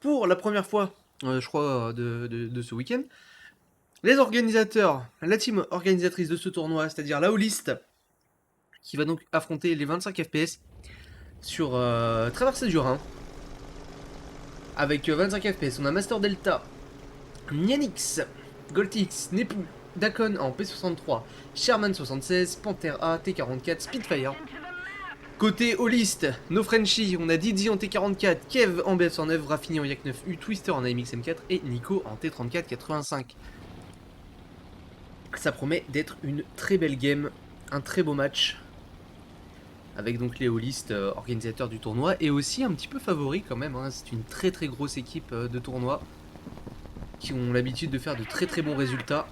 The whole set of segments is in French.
pour la première fois, je crois, de ce week-end, les organisateurs, la team organisatrice de ce tournoi, c'est-à-dire la Holist, qui va donc affronter les 25 FPS sur Traversée du Rhin. Avec 25 FPS, on a Master Delta, Nyanix, Goltix, Nepu, Dakon en P63, Sherman 76, Panther A, T44, Spitfire. Côté Holist, No Frenchie, on a Didi en T44, Kev en BF109, Raffini en Yak 9U, Twister en AMX M4 et Nico en T34 85. Ça promet d'être une très belle game, un très beau match. Avec donc les Holist, organisateurs du tournoi, et aussi un petit peu favoris quand même, hein. C'est une très très grosse équipe de tournoi qui ont l'habitude de faire de très très bons résultats.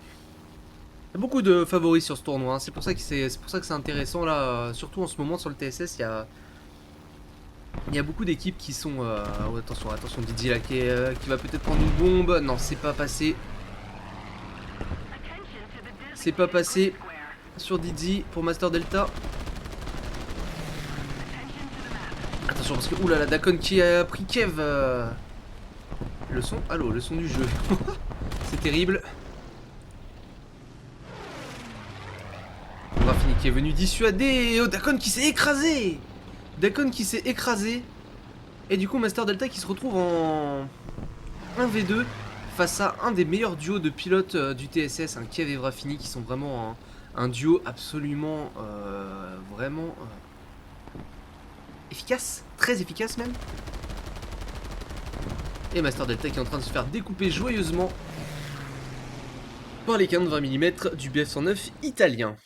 Il y a beaucoup de favoris sur ce tournoi, hein. C'est pour ça que c'est intéressant là, surtout en ce moment sur le TSS, il y a beaucoup d'équipes qui sont... oh, attention Didier là qui va peut-être prendre une bombe. Non, c'est pas passé. C'est pas passé sur Didi pour Master Delta. Attention parce que... Oulala, Dakon qui a pris Kev. Le son... Allô, le son du jeu. C'est terrible. Raffini qui est venu dissuader. Oh, Dakon qui s'est écrasé. Dakon qui s'est écrasé. Et du coup Master Delta qui se retrouve en 1v2 face à un des meilleurs duos de pilotes du TSS, un Kev et Raffini, qui sont vraiment un duo absolument vraiment efficace, très efficace même. Et Master Delta qui est en train de se faire découper joyeusement par les canons de 20 mm du BF109 italien.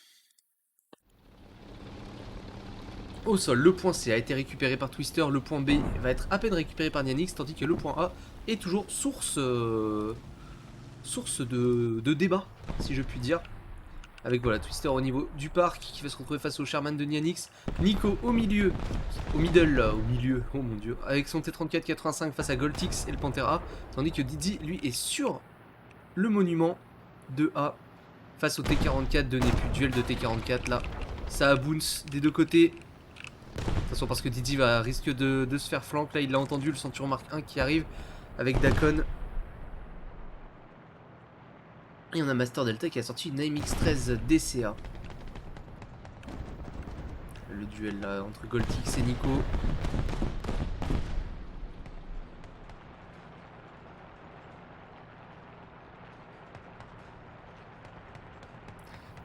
Au sol, le point C a été récupéré par Twister, le point B va être à peine récupéré par Nyanix, tandis que le point A est toujours source de débat, si je puis dire. Avec voilà, Twister au niveau du parc qui va se retrouver face au Sherman de Nyanix, Nico au milieu, au milieu, oh mon dieu, avec son T34-85 face à Goltix et le Panther A, tandis que Didi lui est sur le monument de A face au T44 de Nepu, duel de T44 là, ça a bounce des deux côtés. Attention parce que Didi risque de se faire flank. Là il l'a entendu, le Centurion Mark 1 qui arrive avec Dakon. Et on a Master Delta qui a sorti une AMX-13 DCA. Le duel là entre Goltix et Nico.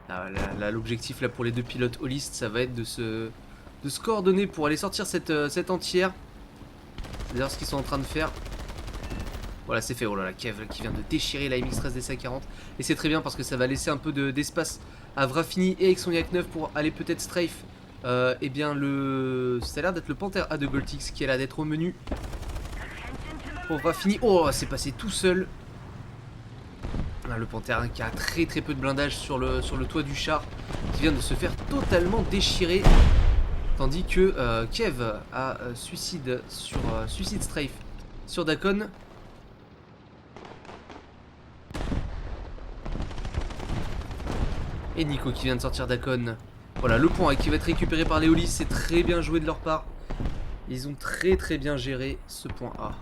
Là, l'objectif là pour les deux pilotes Holist, ça va être de se coordonner pour aller sortir cette entière. C'est d'ailleurs ce qu'ils sont en train de faire. Voilà, c'est fait. Oh là là, Kev qui vient de déchirer la MX-13 DC40. Et c'est très bien parce que ça va laisser un peu d'espace à Raffini et avec son Yak 9 pour aller peut-être strafe. Eh bien, ça a l'air d'être le Panther A de Goltix qui est là d'être au menu. Pour Raffini. Oh, c'est passé tout seul. Le Panther qui a très très peu de blindage sur le toit du char, qui vient de se faire totalement déchirer. Tandis que Kev a suicide strafe sur Dakon. Et Nico qui vient de sortir Dakon. Voilà, le point qui va être récupéré par les Hollis. C'est très bien joué de leur part. Ils ont très très bien géré ce point A.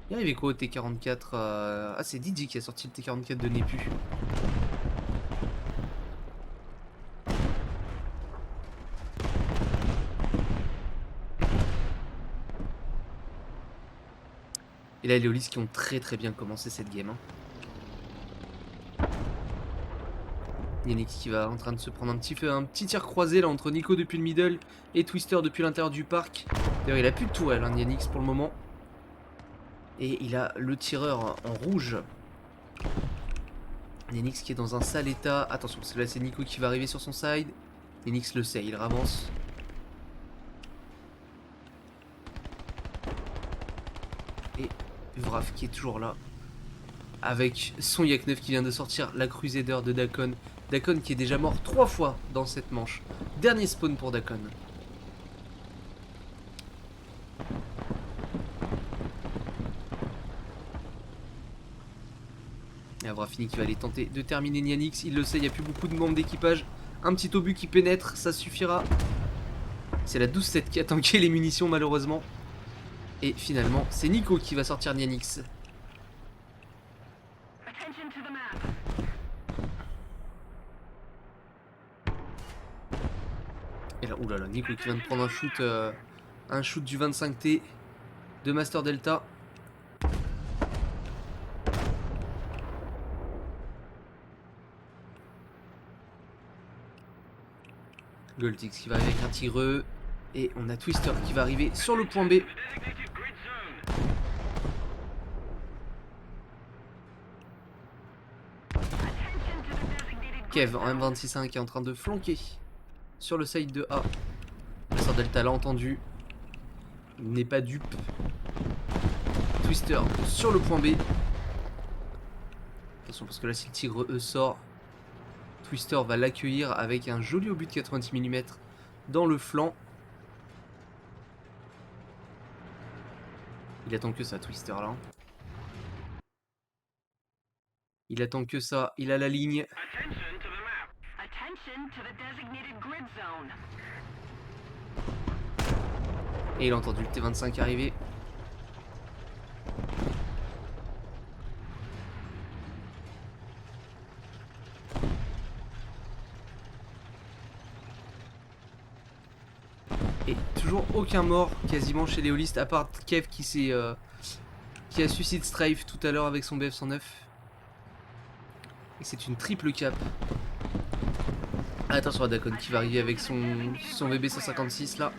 Il arrivait quoi au T44 Ah, c'est Didi qui a sorti le T44 de Nepu. Et là, les Hollis qui ont très très bien commencé cette game. Hein. Nyanix qui va en train de se prendre un petit tir croisé là entre Nico depuis le middle et Twister depuis l'intérieur du parc. D'ailleurs, il a plus de tourelle, hein, Nyanix pour le moment. Et il a le tireur en rouge. Nyanix qui est dans un sale état. Attention, parce que là c'est Nico qui va arriver sur son side. Nyanix le sait, il avance. Et Vraf qui est toujours là. Avec son Yak 9 qui vient de sortir la Crusader de Dakon. Dakon qui est déjà mort 3 fois dans cette manche. Dernier spawn pour Dakon. Et Raffini qui va aller tenter de terminer Nyanix. Il le sait, il n'y a plus beaucoup de membres d'équipage. Un petit obus qui pénètre, ça suffira. C'est la 12-7 qui a tanké les munitions malheureusement. Et finalement, c'est Nico qui va sortir Nianix. Et là, oulala, Nico qui vient de prendre un shoot du 25T de Master Delta. Goltix qui va arriver avec un tireux. Et on a Twister qui va arriver sur le point B. Kev en M26.1 qui est en train de flanquer sur le side de A. Master Delta l'a entendu. Il n'est pas dupe. Twister sur le point B. Attention parce que là si le tigre E sort, Twister va l'accueillir avec un joli obus de 90 mm dans le flanc. Il attend que ça, Twister là. Il attend que ça, il a la ligne. Et il a entendu le T25 arriver. Et toujours aucun mort quasiment chez les holistes, à part Kev qui a suicide Strife tout à l'heure avec son BF109. Et c'est une triple cap. Attention à Dakon qui va arriver avec son VB156 là.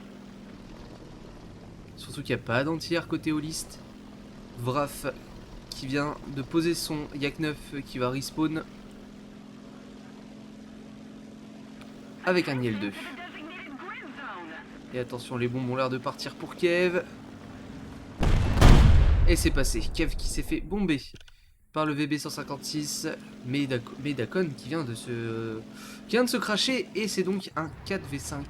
Surtout qu'il n'y a pas d'anti-air côté holiste. Vraf qui vient de poser son Yak 9 qui va respawn. Avec un Niel 2. Et attention, les bombes ont l'air de partir pour Kev. Et c'est passé. Kev qui s'est fait bomber par le VB156. Mais Dakon qui vient de se cracher. Et c'est donc un 4v5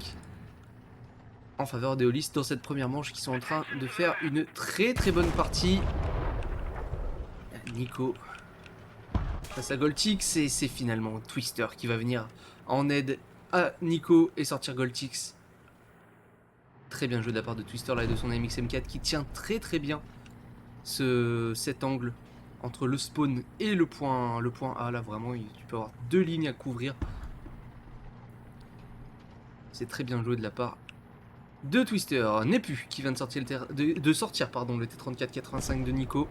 en faveur des holistes dans cette première manche qui sont en train de faire une très très bonne partie. Nico face à Goltix et c'est finalement Twister qui va venir en aide à Nico et sortir Goltix. Très bien joué de la part de Twister là et de son AMX M4 qui tient très très bien cet angle entre le spawn et le point A. Là vraiment tu peux avoir deux lignes à couvrir. C'est très bien joué de la part de Twister. Nepu qui vient de sortir le T34-85 de Nico.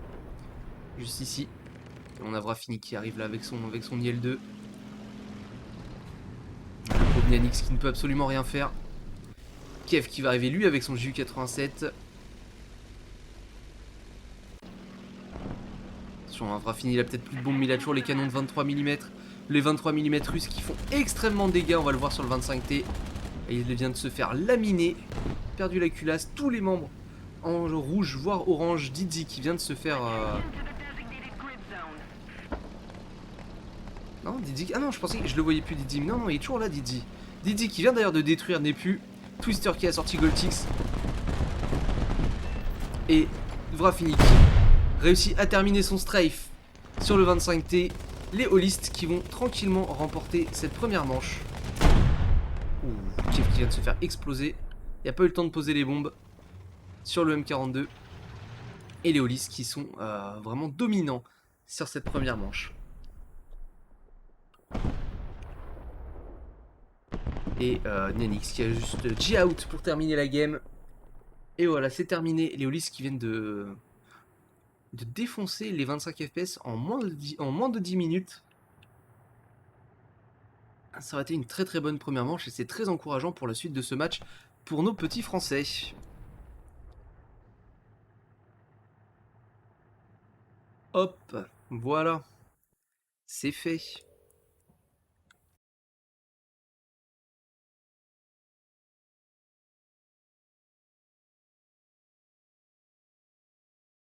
Juste ici. Et on a Vrafini qui arrive là avec son IL 2. Pauvre Nianix qui ne peut absolument rien faire. Kev qui va arriver lui avec son JU87. Attention, hein, Vrafini il a peut-être plus de bombes mais il a toujours les canons de 23 mm. Les 23 mm russes qui font extrêmement de dégâts, on va le voir sur le 25T. Et il vient de se faire laminer. Perdu la culasse, tous les membres en rouge voire orange. Didi qui vient de se faire... Non, Didi... Ah non, je pensais que je le voyais plus Didi. Mais non, il est toujours là Didi. Didi qui vient d'ailleurs de détruire Nepu. Twister qui a sorti Goltix. Et Vrafini qui réussit à terminer son strafe sur le 25T. Les holistes qui vont tranquillement remporter cette première manche. Ouh, Kev qui vient de se faire exploser. Il n'y a pas eu le temps de poser les bombes sur le M42. Et les holistes qui sont vraiment dominants sur cette première manche. Et Nianix qui a juste G-out pour terminer la game. Et voilà, c'est terminé. Les holistes qui viennent de défoncer les 25 FPS en moins de 10 minutes. Ça aurait été une très très bonne première manche et c'est très encourageant pour la suite de ce match pour nos petits Français. Hop, voilà, c'est fait.